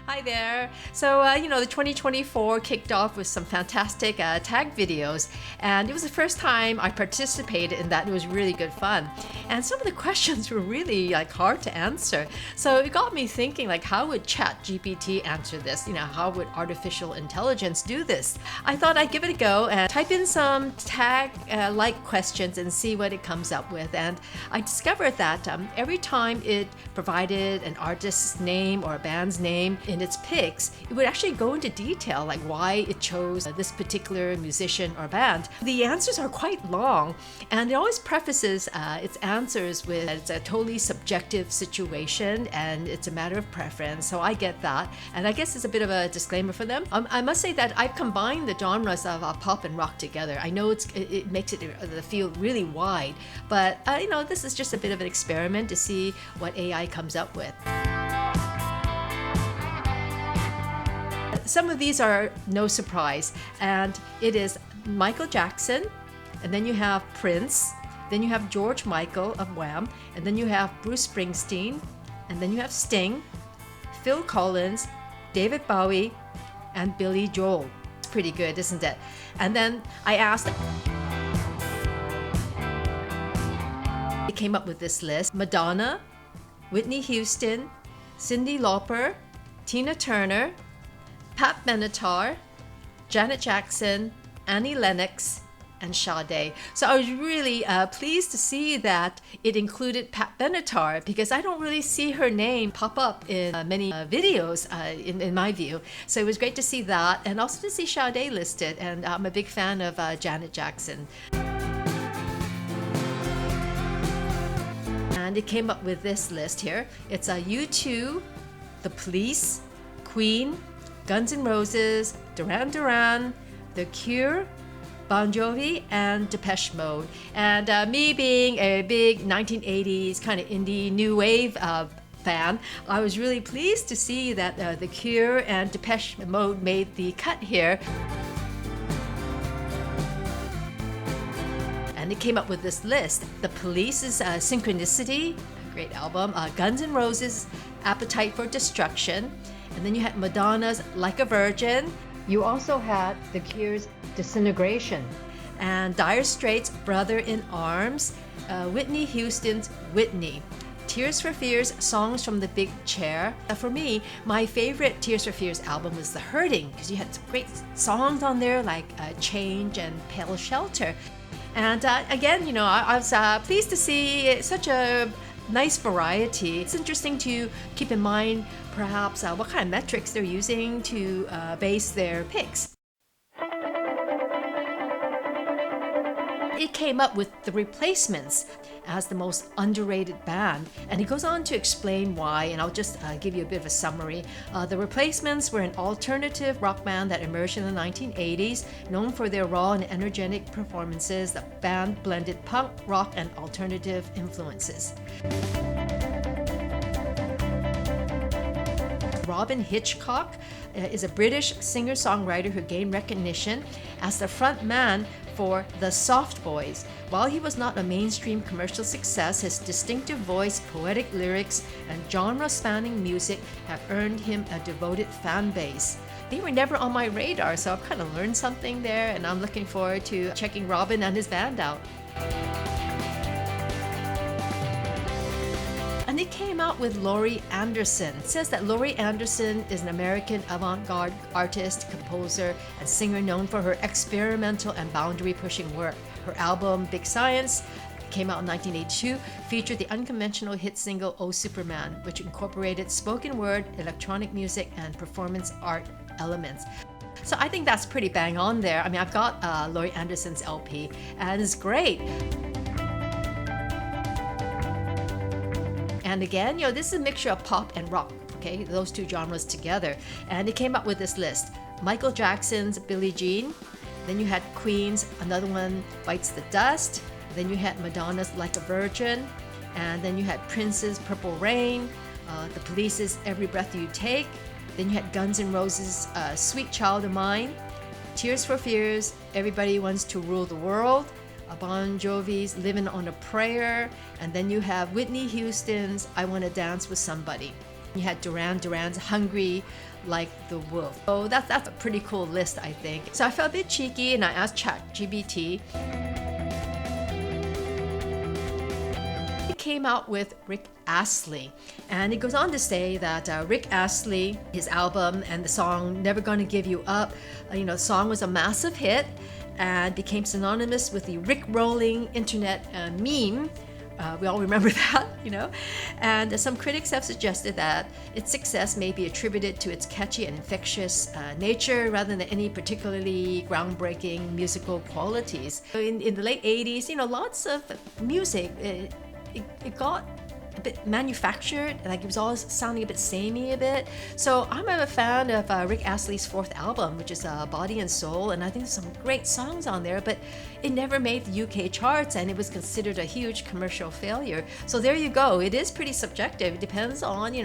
Hi there. So, the 2024 kicked off with some fantastic tag videos, and it was the first time I participated in that. It was really good fun. And some of the questions were really hard to answer. So it got me thinking, how would ChatGPT answer this? How would artificial intelligence do this? I thought I'd give it a go and type in some tag-like questions and see what it comes up with. And I discovered that every time it provided an artist's name or a band's name in its picks, it would actually go into detail, like why it chose this particular musician or band. The answers are quite long, and it always prefaces its answers with it's a totally subjective situation and it's a matter of preference. So I get that, and I guess it's a bit of a disclaimer for them. I must say that I've combined the genres of pop and rock together. I know it makes the field really wide, but this is just a bit of an experiment to see what AI comes up with. Some of these are no surprise, and it is Michael Jackson, and then you have Prince, then you have George Michael of Wham, and then you have Bruce Springsteen, and then you have Sting, Phil Collins, David Bowie, and Billy Joel. It's pretty good, isn't it? And then I asked, it came up with this list: Madonna, Whitney Houston, Cyndi Lauper, Tina Turner, Pat Benatar, Janet Jackson, Annie Lennox, and Sade. So I was really pleased to see that it included Pat Benatar, because I don't really see her name pop up in many videos in my view. So it was great to see that, and also to see Sade listed, and I'm a big fan of Janet Jackson. And it came up with this list here. It's U2, The Police, Queen, Guns N' Roses, Duran Duran, The Cure, Bon Jovi, and Depeche Mode. And me being a big 1980s kind of indie new wave fan, I was really pleased to see that The Cure and Depeche Mode made the cut here. And it came up with this list: The Police's Synchronicity, great album, Guns N' Roses' Appetite for Destruction, and then you had Madonna's Like a Virgin. You also had The Cure's Disintegration, and Dire Straits' Brother in Arms, Whitney Houston's Whitney, Tears for Fears' Songs from the Big Chair. For me, my favorite Tears for Fears album was The Hurting, because you had some great songs on there like Change and Pale Shelter. And again, I was pleased to see such a nice variety. It's interesting to keep in mind perhaps what kind of metrics they're using to base their picks. It came up with The Replacements as the most underrated band, and it goes on to explain why, and I'll just give you a bit of a summary. The Replacements were an alternative rock band that emerged in the 1980s, known for their raw and energetic performances. The band blended punk, rock, and alternative influences. Robin Hitchcock is a British singer-songwriter who gained recognition as the front man for the Soft Boys. While he was not a mainstream commercial success, his distinctive voice, poetic lyrics, and genre-spanning music have earned him a devoted fan base. They were never on my radar, so I've kind of learned something there, and I'm looking forward to checking Robin and his band out. And it came out with Laurie Anderson. It says that Laurie Anderson is an American avant-garde artist, composer, and singer known for her experimental and boundary-pushing work. Her album, Big Science, came out in 1982, featured the unconventional hit single Oh Superman, which incorporated spoken word, electronic music, and performance art elements. So I think that's pretty bang on there. I mean, I've got Laurie Anderson's LP, and it's great. And again, this is a mixture of pop and rock, okay? Those two genres together. And it came up with this list: Michael Jackson's Billie Jean, then you had Queen's Another One Bites the Dust, then you had Madonna's Like a Virgin, and then you had Prince's Purple Rain, The Police's Every Breath You Take, then you had Guns N' Roses' Sweet Child of Mine, Tears for Fears' Everybody Wants to Rule the World, Bon Jovi's Living on a Prayer, and then you have Whitney Houston's I Want to Dance with Somebody. You had Duran's Hungry Like the Wolf. So that's a pretty cool list, I think. So I felt a bit cheeky and I asked ChatGPT. It came out with Rick Astley, and it goes on to say that Rick Astley, his album and the song Never Gonna Give You Up, the song was a massive hit and became synonymous with the Rick rolling internet meme. We all remember that, And some critics have suggested that its success may be attributed to its catchy and infectious nature rather than any particularly groundbreaking musical qualities. In the late 80s, lots of music, it got a bit manufactured, like it was all sounding a bit samey a bit. So I'm a fan of Rick Astley's fourth album, which is Body and Soul, and I think there's some great songs on there, but it never made the UK charts and it was considered a huge commercial failure. So there you go. It is pretty subjective. It depends on,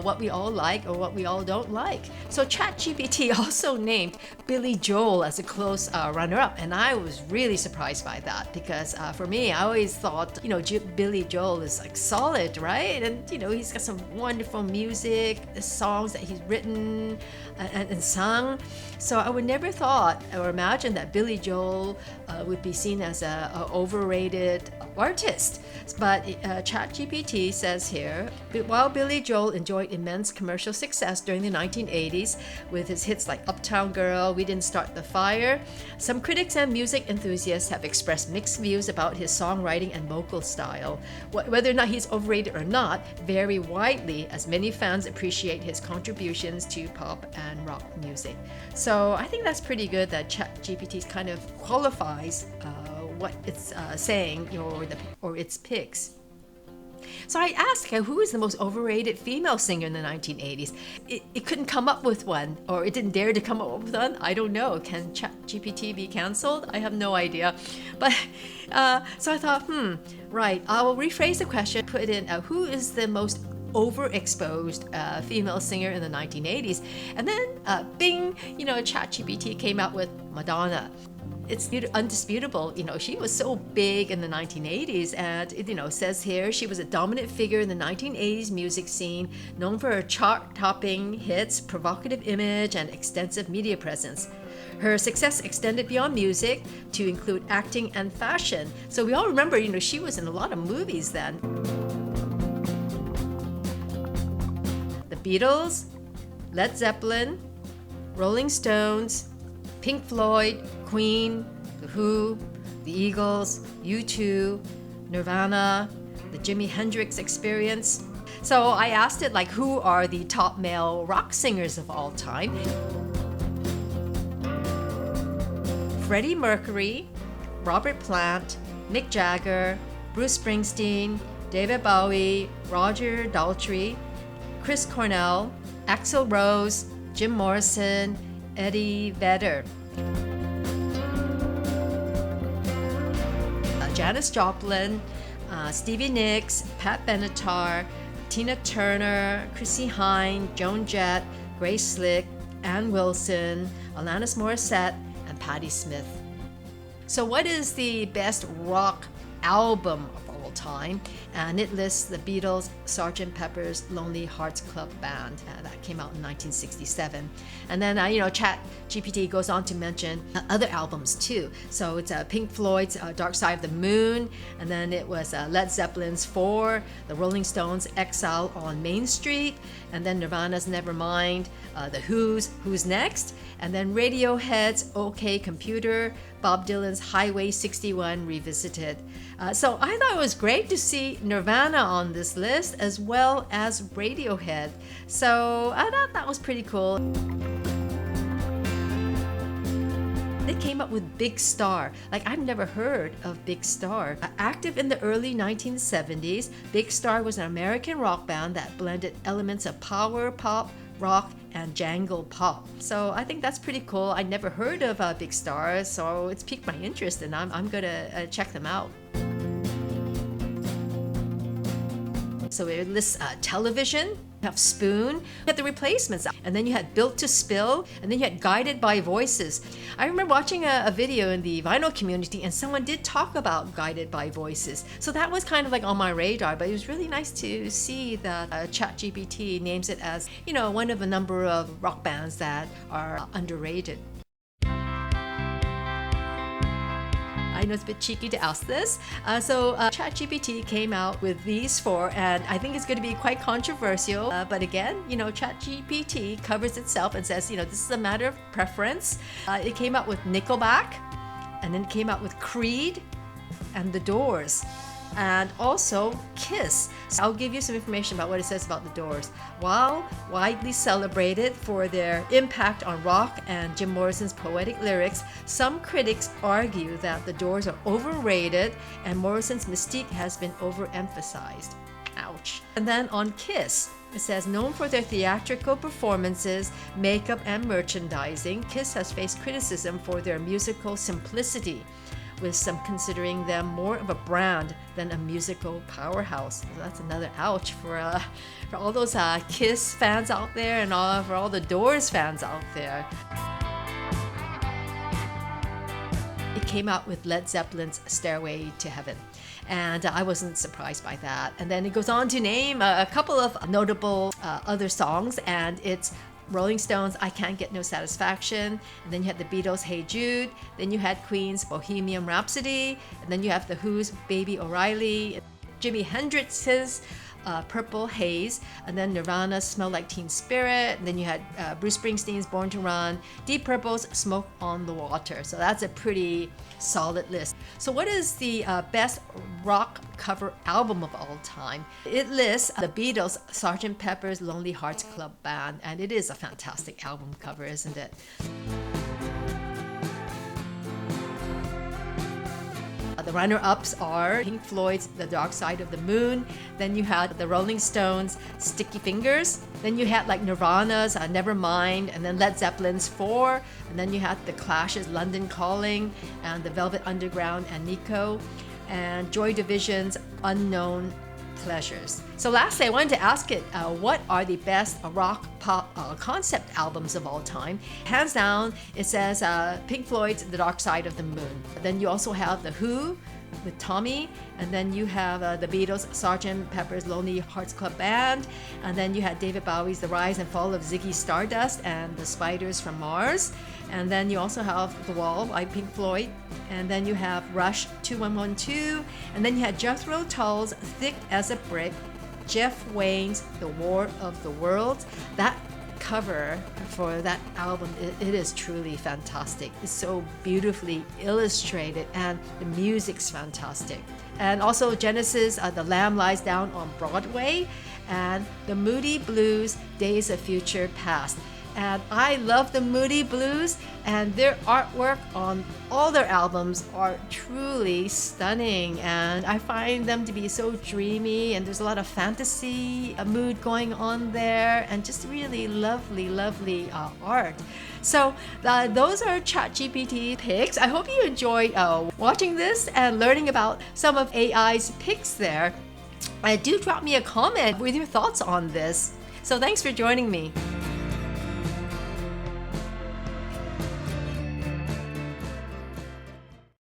what we all like or what we all don't like. So ChatGPT also named Billy Joel as a close runner-up, and I was really surprised by that because for me, I always thought, Billy Joel is like solid, right? And he's got some wonderful music, the songs that he's written and sung. So I would never thought or imagine that Billy Joel would be seen as a overrated artist. But ChatGPT says here, while Billy Joel enjoyed immense commercial success during the 1980s with his hits like Uptown Girl, We Didn't Start the Fire, some critics and music enthusiasts have expressed mixed views about his songwriting and vocal style. Whether or not he's overrated or not vary widely, as many fans appreciate his contributions to pop and rock music. So I think that's pretty good that ChatGPT kind of qualifies what it's saying, or its picks. So I asked who is the most overrated female singer in the 1980s. It couldn't come up with one, or it didn't dare to come up with one. I don't know. Can ChatGPT be canceled? I have no idea. But so I thought, right, I will rephrase the question, put in who is the most overexposed female singer in the 1980s, and then bing, ChatGPT came out with Madonna. It's undisputable, she was so big in the 1980s, and it says here she was a dominant figure in the 1980s music scene, known for her chart-topping hits, provocative image, and extensive media presence. Her success extended beyond music to include acting and fashion. So we all remember, she was in a lot of movies then. The Beatles, Led Zeppelin, Rolling Stones, Pink Floyd, Queen, The Who, The Eagles, U2, Nirvana, the Jimi Hendrix Experience. So I asked it who are the top male rock singers of all time? Freddie Mercury, Robert Plant, Mick Jagger, Bruce Springsteen, David Bowie, Roger Daltrey, Chris Cornell, Axl Rose, Jim Morrison, Eddie Vedder. Janis Joplin, Stevie Nicks, Pat Benatar, Tina Turner, Chrissie Hynde, Joan Jett, Grace Slick, Ann Wilson, Alanis Morissette, and Patti Smith. So what is the best rock album of all time? And it lists the Beatles' Sgt. Pepper's Lonely Hearts Club Band. That came out in 1967. And then, ChatGPT goes on to mention other albums too. So it's Pink Floyd's Dark Side of the Moon, and then it was Led Zeppelin's 4, the Rolling Stones' Exile on Main Street, and then Nirvana's Nevermind, the Who's Who's Next, and then Radiohead's OK Computer, Bob Dylan's Highway 61 Revisited. So I thought it was great to see Nirvana on this list as well as Radiohead. So I thought that was pretty cool. They came up with Big Star. I've never heard of Big Star. Active in the early 1970s, Big Star was an American rock band that blended elements of power pop, rock, and jangle pop. So I think that's pretty cool. I never heard of Big Star, so it's piqued my interest, and I'm gonna check them out. So it lists television, You have Spoon, you had the replacements, and then you had Built to Spill, and then you had Guided by Voices. I remember watching a video in the vinyl community, and someone did talk about Guided by Voices. So that was kind of like on my radar, but it was really nice to see that ChatGPT names it as, one of a number of rock bands that are underrated. I know it's a bit cheeky to ask this. So ChatGPT came out with these four, and I think it's going to be quite controversial. But again, ChatGPT covers itself and says, this is a matter of preference. It came out with Nickelback, and then it came out with Creed and The Doors, and also Kiss. So I'll give you some information about what it says about The Doors. While widely celebrated for their impact on rock and Jim Morrison's poetic lyrics, some critics argue that The Doors are overrated and Morrison's mystique has been overemphasized. Ouch. And then on Kiss, it says, known for their theatrical performances, makeup, and merchandising, Kiss has faced criticism for their musical simplicity, with some considering them more of a brand than a musical powerhouse. So that's another ouch for all those Kiss fans out there, and for all the Doors fans out there. It came out with Led Zeppelin's Stairway to Heaven, and I wasn't surprised by that. And then it goes on to name a couple of notable other songs, and it's Rolling Stones' I Can't Get No Satisfaction, and then you had the Beatles' Hey Jude, then you had Queen's Bohemian Rhapsody, and then you have the Who's Baby O'Reilly, Jimi Hendrix's Purple Haze, and then Nirvana's Smell Like Teen Spirit, and then you had Bruce Springsteen's Born to Run, Deep Purple's Smoke on the Water. So that's a pretty solid list. So what is the best rock cover album of all time? It lists the Beatles' Sgt. Pepper's Lonely Hearts Club Band, and it is a fantastic album cover, isn't it? The runner-ups are Pink Floyd's The Dark Side of the Moon, then you had the Rolling Stones' Sticky Fingers, then you had like Nirvana's Nevermind, and then Led Zeppelin's 4, and then you had the Clash's London Calling, and the Velvet Underground and Nico, and Joy Division's Unknown Pleasures. So lastly, I wanted to ask it, what are the best rock pop concept albums of all time? Hands down, it says Pink Floyd's The Dark Side of the Moon. Then you also have The Who with Tommy, and then you have the Beatles' Sgt. Pepper's Lonely Hearts Club Band, and then you had David Bowie's The Rise and Fall of Ziggy Stardust and the Spiders from Mars, and then you also have The Wall by Pink Floyd, and then you have Rush 2112, and then you had Jethro Tull's Thick as a Brick, Jeff Wayne's The War of the Worlds. That cover for that album, it is truly fantastic. It's so beautifully illustrated, and the music's fantastic. And also Genesis' The Lamb Lies Down on Broadway, and the Moody Blues' Days of Future Past. And I love the Moody Blues, and their artwork on all their albums are truly stunning, and I find them to be so dreamy, and there's a lot of fantasy mood going on there, and just really lovely art. So those are ChatGPT picks. I hope you enjoyed watching this and learning about some of AI's picks there. Do drop me a comment with your thoughts on this. So thanks for joining me.